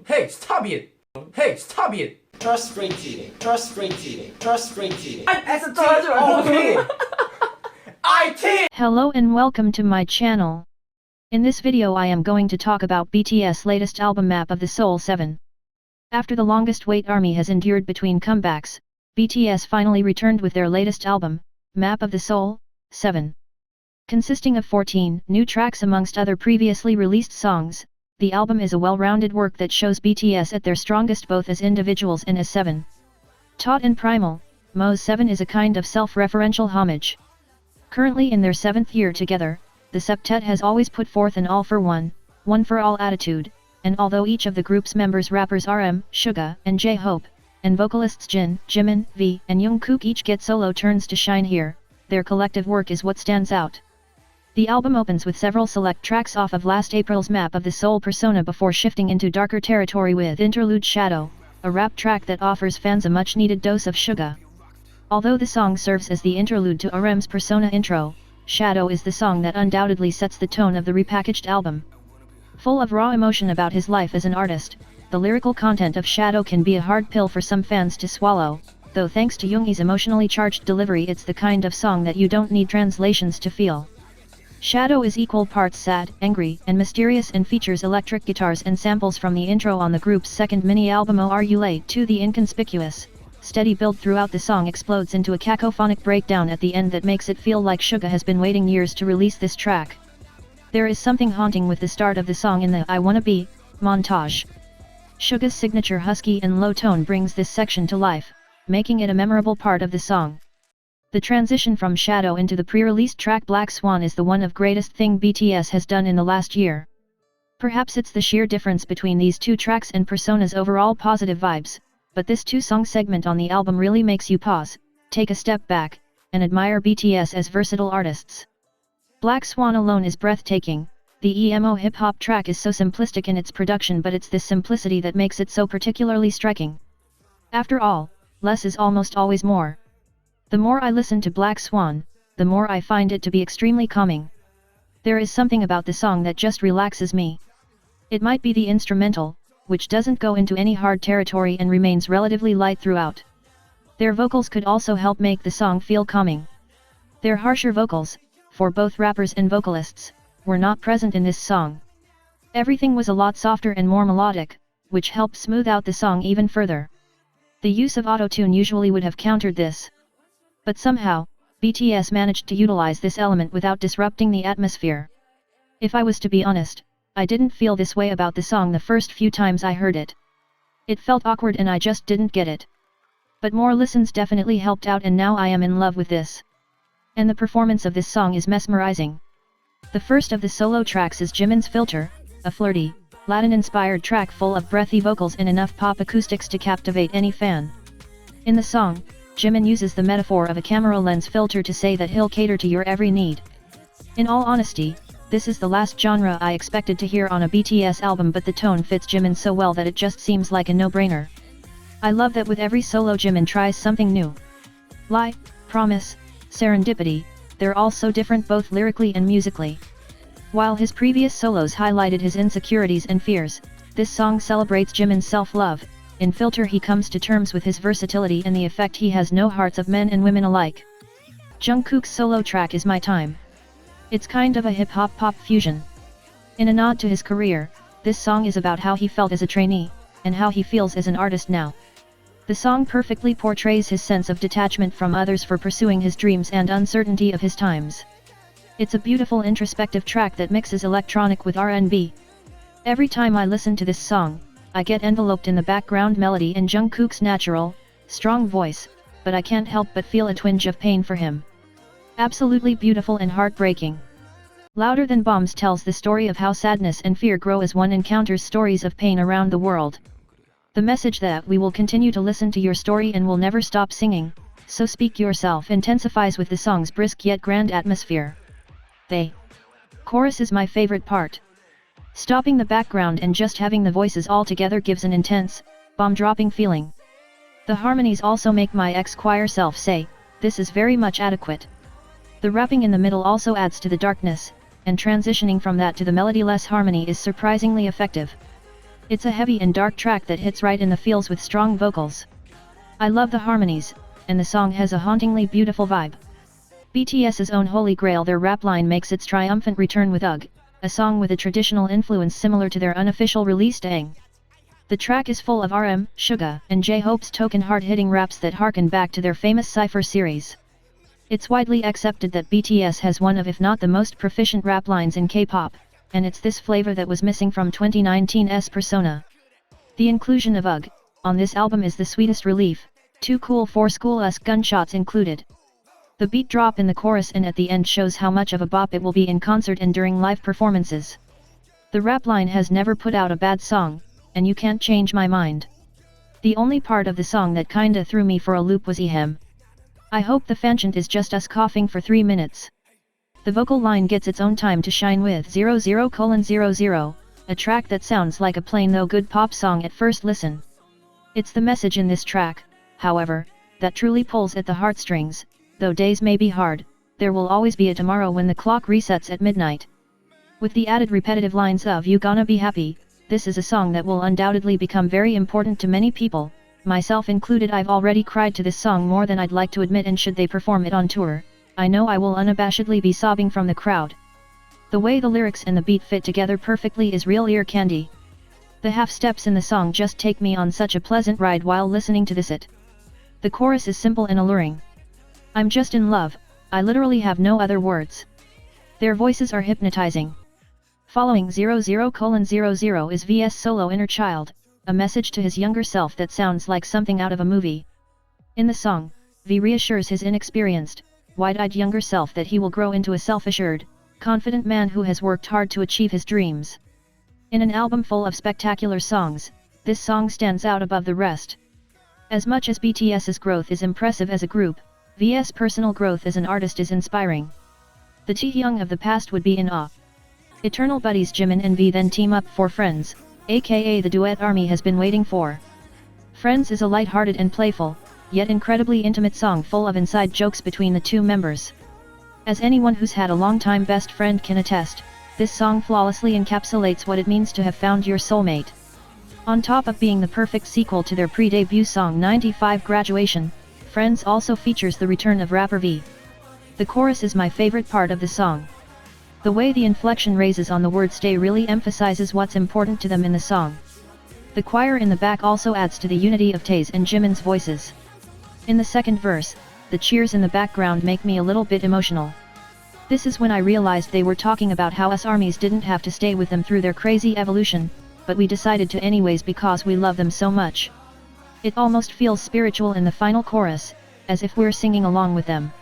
Hey, stop it! Hey, stop it! Frustrated. IT! Hello and welcome to my channel. In this video I am going to talk about BTS latest album Map of the Soul 7. After the longest wait ARMY has endured between comebacks, BTS finally returned with their latest album, Map of the Soul 7. Consisting of 14 new tracks amongst other previously released songs, the album is a well-rounded work that shows BTS at their strongest both as individuals and as 7. Taut and primal, Mo's 7 is a kind of self-referential homage. Currently in their 7th year together, the septet has always put forth an all-for-one, one-for-all attitude, and although each of the group's members rappers RM, Suga, and J-Hope, and vocalists Jin, Jimin, V, and Jungkook each get solo turns to shine here, their collective work is what stands out. The album opens with several select tracks off of last April's Map of the Soul persona before shifting into darker territory with interlude Shadow, a rap track that offers fans a much-needed dose of Suga. Although the song serves as the interlude to RM's persona intro, Shadow is the song that undoubtedly sets the tone of the repackaged album. Full of raw emotion about his life as an artist, the lyrical content of Shadow can be a hard pill for some fans to swallow, though thanks to Yoongi's emotionally charged delivery it's the kind of song that you don't need translations to feel. Shadow is equal parts sad, angry, and mysterious and features electric guitars and samples from the intro on the group's second mini-album Are You Late to the inconspicuous, steady build throughout the song explodes into a cacophonic breakdown at the end that makes it feel like Suga has been waiting years to release this track. There is something haunting with the start of the song in the I Wanna Be montage. Suga's signature husky and low tone brings this section to life, making it a memorable part of the song. The transition from Shadow into the pre-released track Black Swan is the one of greatest thing BTS has done in the last year. Perhaps it's the sheer difference between these two tracks and Persona's overall positive vibes, but this two-song segment on the album really makes you pause, take a step back, and admire BTS as versatile artists. Black Swan alone is breathtaking. The emo hip-hop track is so simplistic in its production, but it's this simplicity that makes it so particularly striking. After all, less is almost always more. The more I listen to Black Swan, the more I find it to be extremely calming. There is something about the song that just relaxes me. It might be the instrumental, which doesn't go into any hard territory and remains relatively light throughout. Their vocals could also help make the song feel calming. Their harsher vocals, for both rappers and vocalists, were not present in this song. Everything was a lot softer and more melodic, which helped smooth out the song even further. The use of auto-tune usually would have countered this. But somehow, BTS managed to utilize this element without disrupting the atmosphere. If I was to be honest, I didn't feel this way about the song the first few times I heard it. It felt awkward and I just didn't get it. But more listens definitely helped out and now I am in love with this. And the performance of this song is mesmerizing. The first of the solo tracks is Jimin's Filter, a flirty, Latin-inspired track full of breathy vocals and enough pop acoustics to captivate any fan. In the song, Jimin uses the metaphor of a camera lens filter to say that he'll cater to your every need. In all honesty, this is the last genre I expected to hear on a BTS album, but the tone fits Jimin so well that it just seems like a no-brainer. I love that with every solo Jimin tries something new. Lie, Promise, Serendipity, they're all so different both lyrically and musically. While his previous solos highlighted his insecurities and fears, this song celebrates Jimin's self-love. In Filter he comes to terms with his versatility and the effect he has no hearts of men and women alike. Jungkook's solo track is My Time. It's kind of a hip-hop pop fusion. In a nod to his career, this song is about how he felt as a trainee, and how he feels as an artist now. The song perfectly portrays his sense of detachment from others for pursuing his dreams and uncertainty of his times. It's a beautiful introspective track that mixes electronic with R&B. Every time I listen to this song, I get enveloped in the background melody and Jungkook's natural, strong voice, but I can't help but feel a twinge of pain for him. Absolutely beautiful and heartbreaking. Louder Than Bombs tells the story of how sadness and fear grow as one encounters stories of pain around the world. The message that we will continue to listen to your story and will never stop singing, so speak yourself intensifies with the song's brisk yet grand atmosphere. The chorus is my favorite part. Stopping the background and just having the voices all together gives an intense, bomb-dropping feeling. The harmonies also make my ex-choir self say, this is very much adequate. The rapping in the middle also adds to the darkness, and transitioning from that to the melody-less harmony is surprisingly effective. It's a heavy and dark track that hits right in the feels with strong vocals. I love the harmonies, and the song has a hauntingly beautiful vibe. BTS's own holy grail, their rap line makes its triumphant return with UG, a song with a traditional influence similar to their unofficial released Aang. The track is full of RM, Suga, and J-Hope's token hard-hitting raps that harken back to their famous Cypher series. It's widely accepted that BTS has one of if not the most proficient rap lines in K-pop, and it's this flavor that was missing from 2019's Persona. The inclusion of UG on this album is the sweetest relief, too cool for school-esque gunshots included. The beat drop in the chorus and at the end shows how much of a bop it will be in concert and during live performances. The rap line has never put out a bad song, and you can't change my mind. The only part of the song that kinda threw me for a loop was Ehem. I hope the fanchant is just us coughing for 3 minutes. The vocal line gets its own time to shine with 00:00, a track that sounds like a plain though good pop song at first listen. It's the message in this track, however, that truly pulls at the heartstrings. Though days may be hard, there will always be a tomorrow when the clock resets at midnight. With the added repetitive lines of "You gonna be happy," this is a song that will undoubtedly become very important to many people, myself included. I've already cried to this song more than I'd like to admit, and should they perform it on tour, I know I will unabashedly be sobbing from the crowd. The way the lyrics and the beat fit together perfectly is real ear candy. The half steps in the song just take me on such a pleasant ride while listening to this. The chorus is simple and alluring. I'm just in love, I literally have no other words. Their voices are hypnotizing. Following 00:00 is VS solo Inner Child, a message to his younger self that sounds like something out of a movie. In the song, V reassures his inexperienced, wide-eyed younger self that he will grow into a self-assured, confident man who has worked hard to achieve his dreams. In an album full of spectacular songs, this song stands out above the rest. As much as BTS's growth is impressive as a group, VS' personal growth as an artist is inspiring. The Taehyung of the past would be in awe. Eternal buddies Jimin and V then team up for Friends, aka the duet ARMY has been waiting for. Friends is a light-hearted and playful, yet incredibly intimate song full of inside jokes between the two members. As anyone who's had a long-time best friend can attest, this song flawlessly encapsulates what it means to have found your soulmate. On top of being the perfect sequel to their pre-debut song 95 Graduation, Friends also features the return of rapper V. The chorus is my favorite part of the song. The way the inflection raises on the word stay really emphasizes what's important to them in the song. The choir in the back also adds to the unity of Tae's and Jimin's voices. In the second verse, the cheers in the background make me a little bit emotional. This is when I realized they were talking about how us ARMYs didn't have to stay with them through their crazy evolution, but we decided to anyways because we love them so much. It almost feels spiritual in the final chorus, as if we're singing along with them.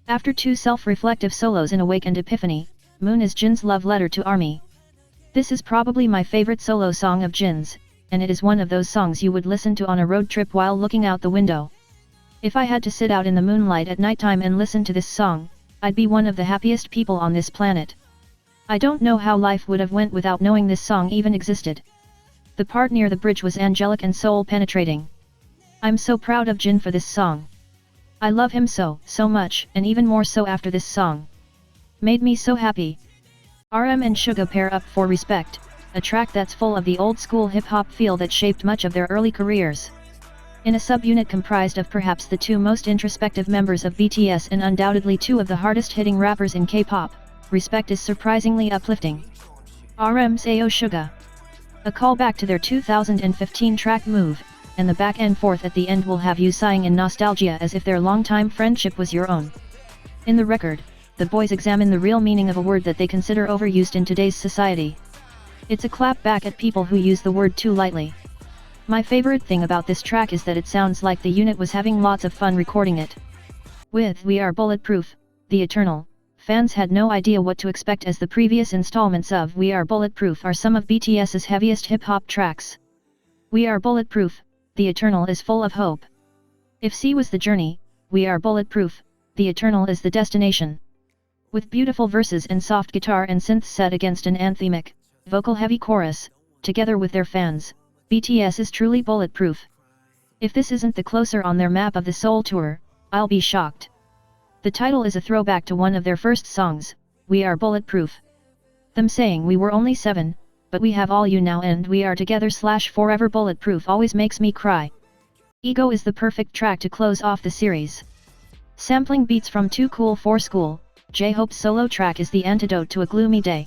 After two self-reflective solos in Awake and Epiphany, Moon is Jin's love letter to ARMY. This is probably my favorite solo song of Jin's, and it is one of those songs you would listen to on a road trip while looking out the window. If I had to sit out in the moonlight at nighttime and listen to this song, I'd be one of the happiest people on this planet. I don't know how life would have went without knowing this song even existed. The part near the bridge was angelic and soul-penetrating. I'm so proud of Jin for this song. I love him so much, and even more so after this song. Made me so happy. RM and Suga pair up for Respect, a track that's full of the old-school hip-hop feel that shaped much of their early careers. In a subunit comprised of perhaps the two most introspective members of BTS and undoubtedly two of the hardest-hitting rappers in K-pop, Respect is surprisingly uplifting. RM's Ayo Suga. A callback to their 2015 track Move, and the back and forth at the end will have you sighing in nostalgia as if their longtime friendship was your own. In the record, the boys examine the real meaning of a word that they consider overused in today's society. It's a clap back at people who use the word too lightly. My favorite thing about this track is that it sounds like the unit was having lots of fun recording it. With We Are Bulletproof, The Eternal, fans had no idea what to expect as the previous installments of We Are Bulletproof are some of BTS's heaviest hip-hop tracks. We Are Bulletproof, The Eternal is full of hope. If C was the journey, We Are Bulletproof, The Eternal is the destination. With beautiful verses and soft guitar and synths set against an anthemic, vocal-heavy chorus, together with their fans, BTS is truly bulletproof. If this isn't the closer on their map of the Seoul tour, I'll be shocked. The title is a throwback to one of their first songs, We Are Bulletproof. Them saying we were only 7, but we have all you now and we are together / forever bulletproof always makes me cry. Ego is the perfect track to close off the series. Sampling beats from Too Cool for School, J-Hope's solo track is the antidote to a gloomy day.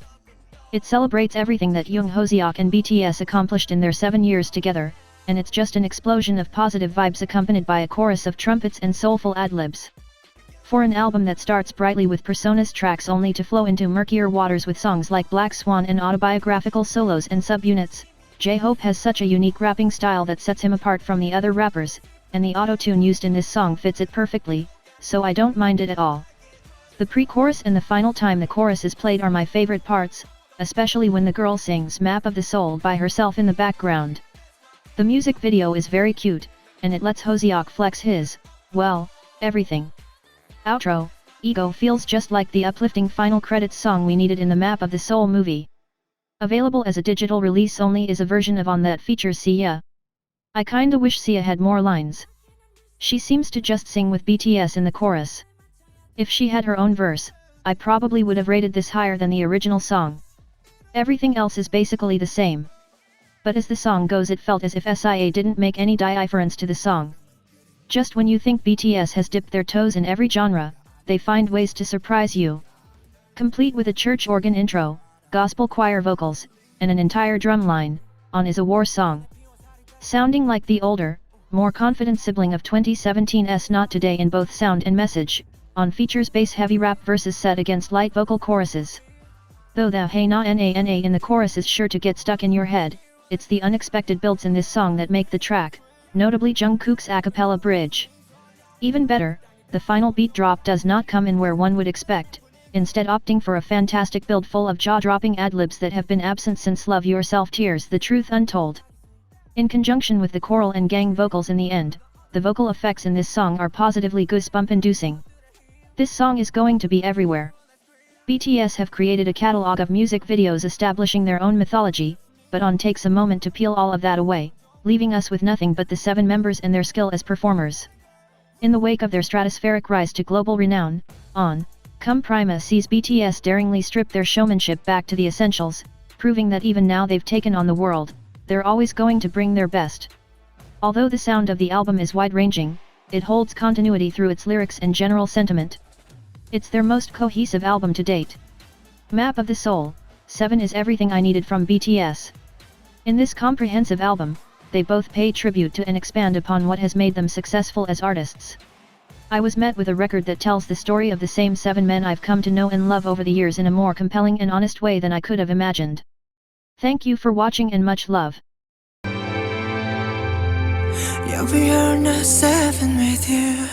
It celebrates everything that Young Hoseok and BTS accomplished in their 7 years together, and it's just an explosion of positive vibes accompanied by a chorus of trumpets and soulful ad-libs. For an album that starts brightly with Personas tracks only to flow into murkier waters with songs like Black Swan and autobiographical solos and subunits, J-Hope has such a unique rapping style that sets him apart from the other rappers, and the auto-tune used in this song fits it perfectly, so I don't mind it at all. The pre-chorus and the final time the chorus is played are my favorite parts, especially when the girl sings Map of the Soul by herself in the background. The music video is very cute, and it lets Hoseok flex his, well, everything. Outro, Ego feels just like the uplifting final credits song we needed in the Map of the Soul movie. Available as a digital release only is a version of On that features Sia. I kinda wish Sia had more lines. She seems to just sing with BTS in the chorus. If she had her own verse, I probably would have rated this higher than the original song. Everything else is basically the same. But as the song goes, it felt as if SIA didn't make any difference to the song. Just when you think BTS has dipped their toes in every genre, they find ways to surprise you. Complete with a church organ intro, gospel choir vocals, and an entire drum line, On is a war song. Sounding like the older, more confident sibling of 2017's Not Today in both sound and message, On features bass-heavy rap verses set against light vocal choruses. Though the Hey Na Na Na in the chorus is sure to get stuck in your head, it's the unexpected builds in this song that make the track, notably Jungkook's a cappella bridge. Even better, the final beat drop does not come in where one would expect, instead opting for a fantastic build full of jaw-dropping ad-libs that have been absent since Love Yourself Tears the Truth Untold. In conjunction with the choral and gang vocals in the end, the vocal effects in this song are positively goosebump-inducing. This song is going to be everywhere. BTS have created a catalog of music videos establishing their own mythology, but On takes a moment to peel all of that away, leaving us with nothing but the 7 members and their skill as performers. In the wake of their stratospheric rise to global renown, On, Come Prima sees BTS daringly strip their showmanship back to the essentials, proving that even now they've taken on the world, they're always going to bring their best. Although the sound of the album is wide-ranging, it holds continuity through its lyrics and general sentiment. It's their most cohesive album to date. Map of the Soul, 7 is everything I needed from BTS. In this comprehensive album, they both pay tribute to and expand upon what has made them successful as artists. I was met with a record that tells the story of the same 7 men I've come to know and love over the years in a more compelling and honest way than I could have imagined. Thank you for watching and much love. Yeah, we are not 7 with you.